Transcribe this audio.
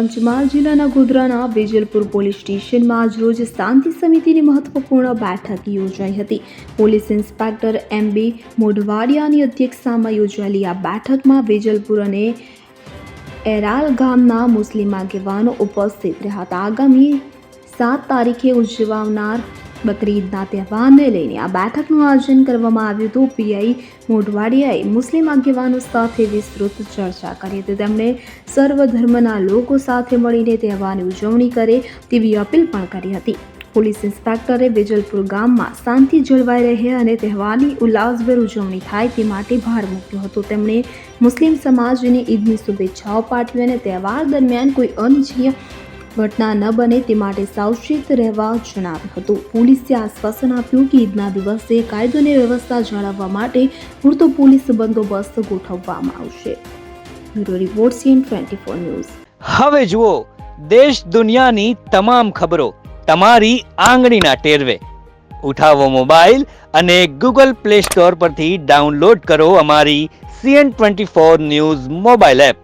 પંચમહાલ જિલ્લાના ગોધરાના વેજલપુર પોલીસ સ્ટેશનમાં આજરોજ શાંતિ સમિતિની મહત્વપૂર્ણ બેઠક યોજાઈ હતી. પોલીસ ઇન્સ્પેક્ટર MB મોઢવાડિયાની અધ્યક્ષતામાં યોજાયેલી આ બેઠકમાં વેજલપુર અને એરાલ ગામના મુસ્લિમ આગેવાનો ઉપસ્થિત રહ્યા હતા. આગામી 7 તારીખે ઉજવાનાર બકરી ઈદના તહેવારને લઈને આ બેઠકનું આયોજન કરવામાં આવ્યું હતું. પીઆઈ મોઢવાડિયાએ મુસ્લિમ આગેવાનો સાથે વિસ્તૃત ચર્ચા કરી હતી. તેમણે સર્વ ધર્મના લોકો સાથે મળીને તહેવારની ઉજવણી કરે તેવી અપીલ પણ કરી હતી. પોલીસ ઇન્સ્પેક્ટરે વેજલપુર ગામમાં શાંતિ જળવાઈ રહે અને તહેવારની ઉલ્લાસભેર ઉજવણી થાય તે માટે ભાર મૂક્યો હતો. તેમણે મુસ્લિમ સમાજને ઈદની શુભેચ્છાઓ પાઠવી અને તહેવાર દરમિયાન કોઈ અનિચ્છનીય ઘટના ન બને તે માટે સાવચેત રહેવા જણાવ્યું હતું. પોલીસે આશ્વાસન આપ્યું કે ઈદના દિવસે કાયદો અને વ્યવસ્થા જાળવવા માટે પૂરતો પોલીસ બંદોબસ્ત ગોઠવવામાં આવશે. Bureau report CN24 news. હવે જુઓ દેશ દુનિયાની તમામ ખબરો તમારી આંગળીના ટેરવે. ઉઠાવો મોબાઈલ અને Google Play Store પરથી ડાઉનલોડ કરો અમારી CN24 ન્યૂઝ મોબાઈલ એપ.